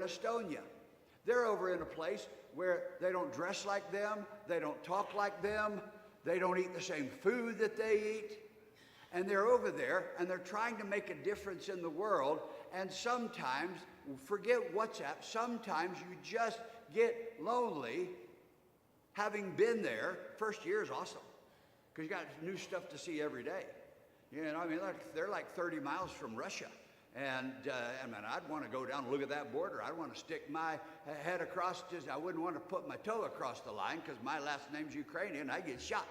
Estonia. They're over in a place where they don't dress like them, they don't talk like them, they don't eat the same food that they eat. And they're over there, and they're trying to make a difference in the world. And sometimes, forget WhatsApp, sometimes you just get lonely having been there. First year is awesome, because you got new stuff to see every day. You know, I mean, they're like 30 miles from Russia. And I mean, I'd want to go down and look at that border. I'd want to stick my head across, I wouldn't want to put my toe across the line, because my last name's Ukrainian, I get shot.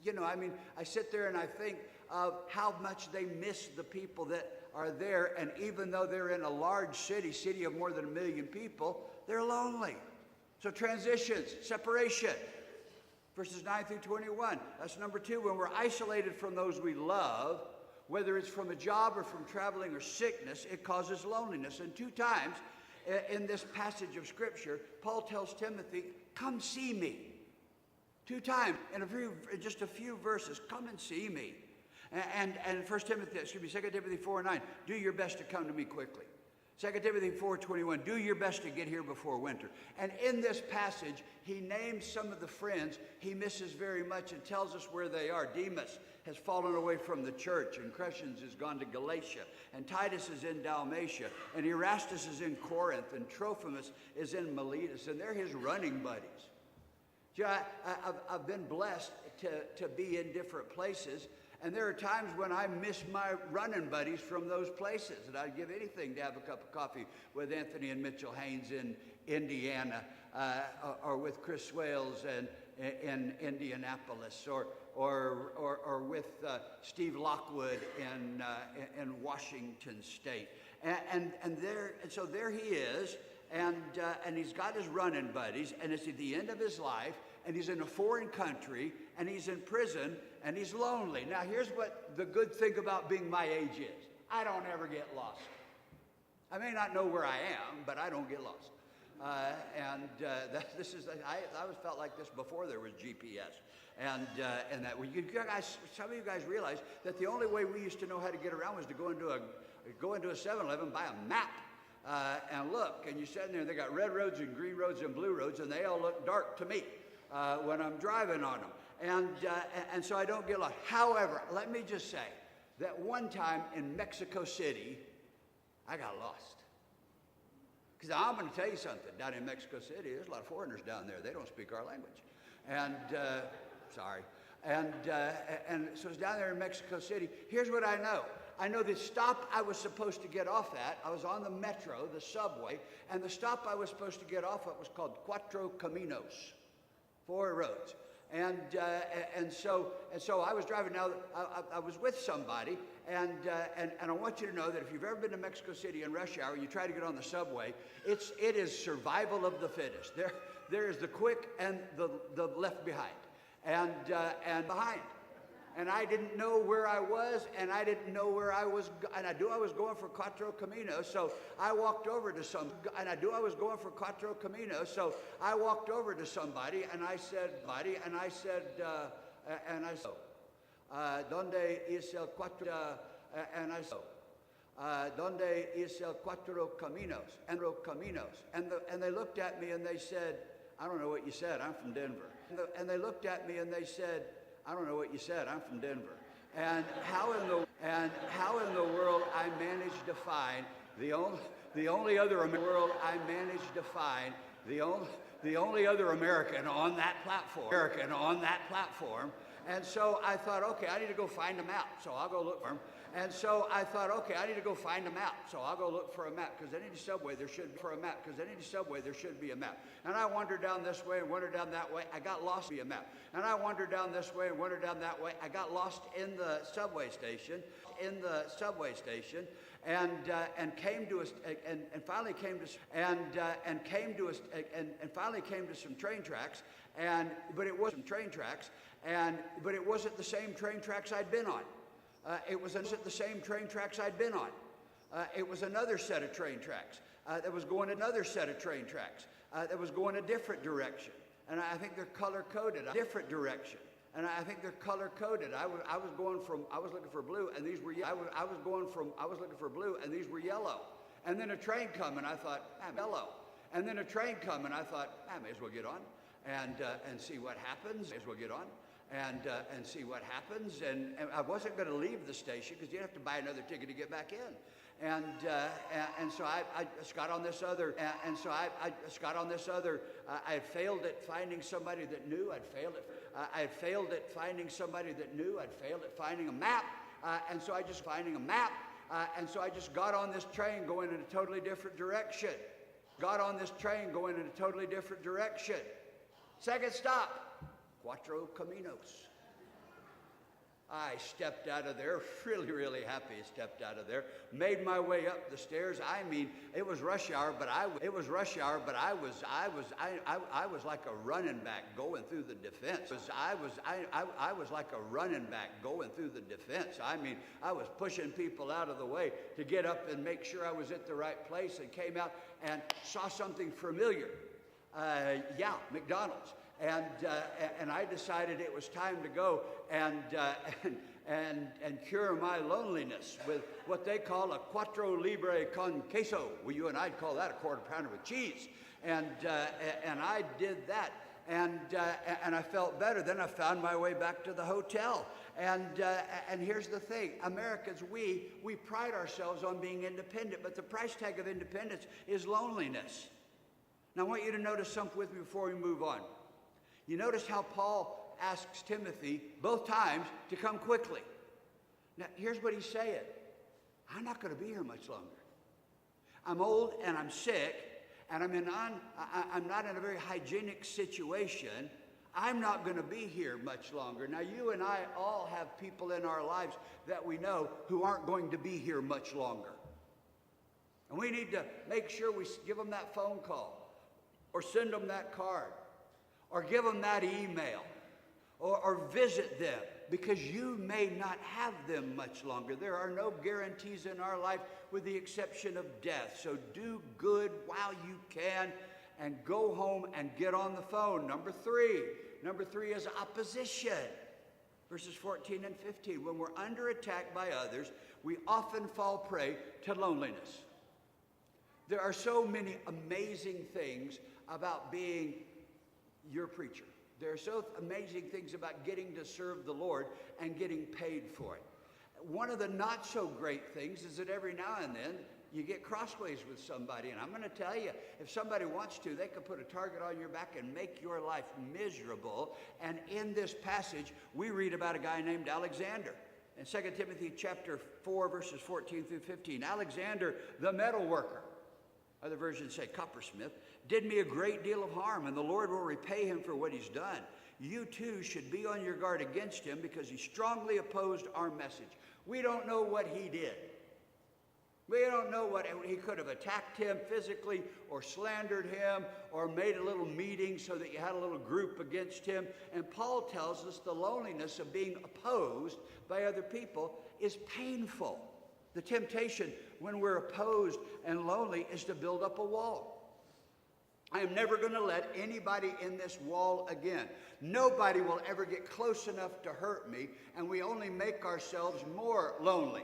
You know, I mean, I sit there and I think of how much they miss the people that are there. And even though they're in a large city of more than 1 million people, they're lonely. So transitions, separation, verses 9 through 21. That's number 2. When we're isolated from those we love, whether it's from a job or from traveling or sickness, it causes loneliness. And 2 times in this passage of Scripture, Paul tells Timothy, come see me. 2 times in just a few verses, come and see me. And 2 Timothy 4:9, do your best to come to me quickly. 2 Timothy 4:21, do your best to get here before winter. And in this passage, he names some of the friends he misses very much and tells us where they are. Demas has fallen away from the church, and Crescens has gone to Galatia, and Titus is in Dalmatia, and Erastus is in Corinth, and Trophimus is in Miletus, and they're his running buddies. I've been blessed to be in different places, and there are times when I miss my running buddies from those places, and I'd give anything to have a cup of coffee with Anthony and Mitchell Haynes in Indiana, or with Chris Swales in Indianapolis, or with Steve Lockwood in Washington State, and so there he is. And he's got his running buddies, and it's at the end of his life, and he's in a foreign country, and he's in prison, and he's lonely. Now, here's what the good thing about being my age is. I don't ever get lost. I may not know where I am, but I don't get lost. I always felt like this before there was GPS. And that you guys, some of you guys realize that the only way we used to know how to get around was to go into a 7-Eleven, buy a map. And look, and you're sitting there, and they got red roads and green roads and blue roads, and they all look dark to me when I'm driving on them. And so I don't get lost. However, let me just say that one time in Mexico City, I got lost. Because I'm going to tell you something. Down in Mexico City, there's a lot of foreigners down there. They don't speak our language. And, sorry. And so it's down there in Mexico City. Here's what I know. I know the stop I was supposed to get off at, I was on the metro, the subway, and the stop I was supposed to get off at was called Cuatro Caminos, 4 roads. And so I was driving. Now, I was with somebody, and I want you to know that if you've ever been to Mexico City in rush hour, you try to get on the subway, it is survival of the fittest. There is the quick and the left behind, and behind. And I didn't know where I was, and I didn't know where I was, and I knew I was going for Cuatro Caminos, so I walked over to somebody, and I I said, ¿Dónde es el Cuatro? ¿Dónde es el Cuatro Caminos? And they looked at me and they said, I don't know what you said, I'm from Denver. And they looked at me and they said, I don't know what you said, I'm from Denver. And how in the world I managed to find the only other American on that platform. And so I thought, okay, I need to go find him out. So I'll go look for him. And so I thought, okay, I need to go find him out. So I'll go look for a map, because any subway there should be a map. And I wandered down this way and wandered down that way. I got lost in a map. And I wandered down this way and wandered down that way. I got lost in the subway station. And came to us, and finally came to some train tracks, but it wasn't the same train tracks I'd been on. It wasn't the same train tracks I'd been on. It was another set of train tracks that was going another set of train tracks that was going a different direction. And I think they're color coded, a different direction. And I think they're color coded. I was looking for blue, and these were I was looking for blue, and these were yellow. And then a train come, and I thought, yellow. And then a train come, and I thought, I may as well get on and see what happens. May as well get on and see what happens. And I wasn't going to leave the station because you'd have to buy another ticket to get back in. And so I got on this other. I had failed at finding somebody that knew. I had failed at finding somebody that knew. I'd failed at finding a map. And so I just got on this train going in a totally different direction. Second stop, Cuatro Caminos. I stepped out of there, really, really happy. Stepped out of there, made my way up the stairs. I mean, it was rush hour, but I was like a running back going through the defense. I was like a running back going through the defense. I mean, I was pushing people out of the way to get up and make sure I was at the right place, and came out and saw something familiar. McDonald's. And I decided it was time to go and cure my loneliness with what they call a Cuatro Libre con queso. Well, you and I'd call that a quarter pounder with cheese. And I did that. And I felt better. Then I found my way back to the hotel. And here's the thing. Americans, we pride ourselves on being independent, but the price tag of independence is loneliness. Now, I want you to notice something with me before we move on. You notice how Paul asks Timothy both times to come quickly. Now, here's what he's saying. I'm not going to be here much longer. I'm old and I'm sick, and I'm not in a very hygienic situation. I'm not going to be here much longer. Now, you and I all have people in our lives that we know who aren't going to be here much longer. And we need to make sure we give them that phone call, or send them that card, or give them that email, or visit them, because you may not have them much longer. There are no guarantees in our life with the exception of death. So do good while you can and go home and get on the phone. Number three is opposition. Verses 14 and 15. When we're under attack by others, we often fall prey to loneliness. There are so many amazing things about being your preacher. There are so amazing things about getting to serve the Lord and getting paid for it. One of the not so great things is that every now and then you get crossways with somebody. And I'm going to tell you, if somebody wants to, they can put a target on your back and make your life miserable. And in this passage, we read about a guy named Alexander. In 2 Timothy chapter 4, verses 14 through 15, Alexander, the metal worker, other versions say coppersmith, did me a great deal of harm, and the Lord will repay him for what he's done. You too should be on your guard against him, because he strongly opposed our message. We don't know what he did. We don't know what he could have attacked him physically, or slandered him, or made a little meeting so that you had a little group against him. And Paul tells us the loneliness of being opposed by other people is painful. The temptation when we're opposed and lonely is to build up a wall. I am never going to let anybody in this wall again. Nobody will ever get close enough to hurt me, and we only make ourselves more lonely.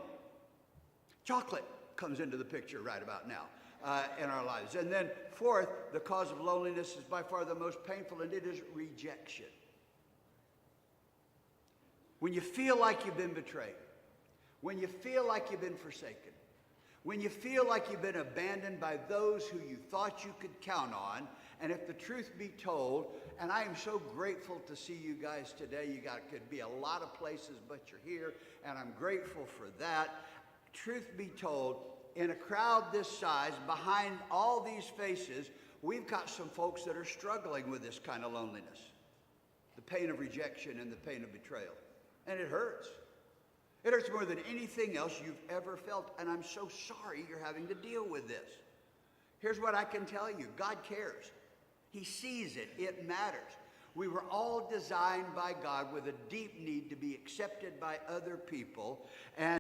Chocolate comes into the picture right about now in our lives. And then fourth, the cause of loneliness is by far the most painful, and it is rejection. When you feel like you've been betrayed, when you feel like you've been forsaken, when you feel like you've been abandoned by those who you thought you could count on, and if the truth be told, and I am so grateful to see you guys today. Could be a lot of places, but you're here, and I'm grateful for that. Truth be told, in a crowd this size, behind all these faces, we've got some folks that are struggling with this kind of loneliness. The pain of rejection and the pain of betrayal. And it hurts. It hurts more than anything else you've ever felt, and I'm so sorry you're having to deal with this. Here's what I can tell you. God cares. He sees it. It matters. We were all designed by God with a deep need to be accepted by other people, and